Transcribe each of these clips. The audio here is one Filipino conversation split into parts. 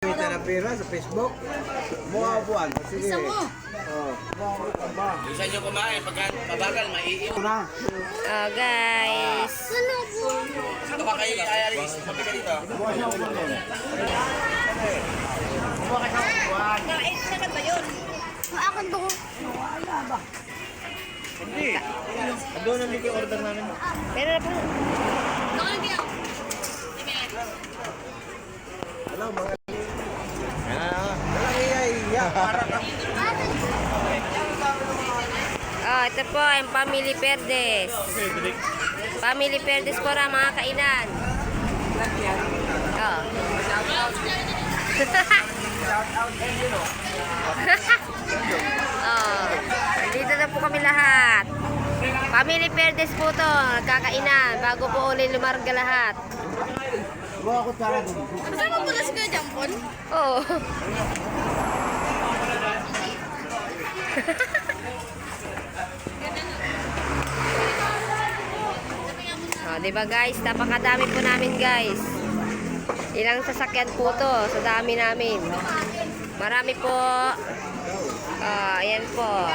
Kita na pera sa Facebook. Buwan. Sige. Isa mo. Isa nyo kumain, pagka mabagal, maiiwan. Oh, guys. Ito ba kayo ayalis? Pagka dito. Sana ba yun? Akin to. Hindi. Doon ang yung order namin. Pero na po. Hello, mga... Iya. Oh, ito po ang Family Perdes. Family Perdes po ra mga kainan. Oh. Oh. Dito na po kami lahat. Family Perdes po to, nagkakainan bago po uli lumarga lahat. Buwa ko tara doon. Kasama mo na si Kuya Jampon? Oo. Oh, diba guys, napakadami po namin guys. Ilang sasakyan po to sa dami namin. Marami po. Ayan po.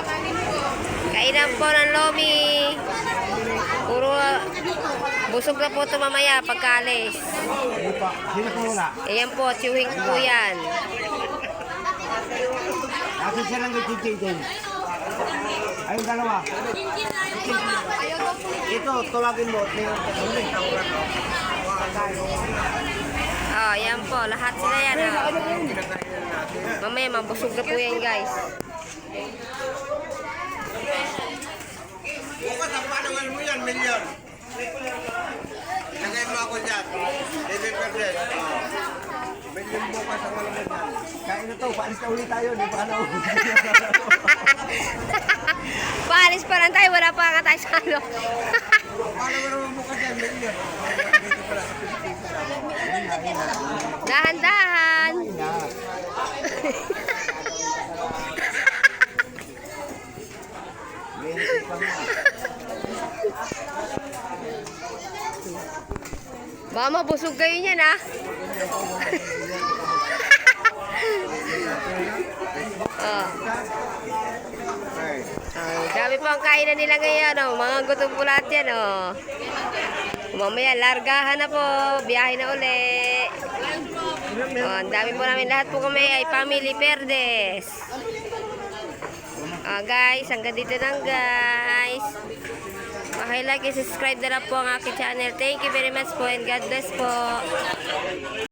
Kainan po ng lomi. Puro busog na po ito mamaya pagkalis. Sino po wala? Ayan po, chewing po yan. Kasi siya lang nagtitigil. Ayun dalawa. Ito, tawagin mo. Oh, ayan po, lahat sila yan. Oh. Mamaya mabusog na po yan guys. Bukas, ang panangal mo yan, milyon. Lagay mo ako dyan. David Perdes. Million bukas ang alam mo dyan. Kain na to, paalis na ulit tayo. Di ba na ulit? Paalis pa lang tayo, wala pa nga tayo sa ano. Paano mo naman bukas yan, million? Dahan-dahan. Baka mabusog kayo niyan ah. Oh. Dami pa ang kainan nila ngayon, oh. Mga gutom po lahat yan, oh. Mamaya, largahan na po. Biyahe na uli. Oh, ang dami po namin. Lahat po kami ay Family Perdes. Guys, hanggang dito lang, guys. Like and subscribe na lang po ang aking channel. Thank you very much po and God bless po.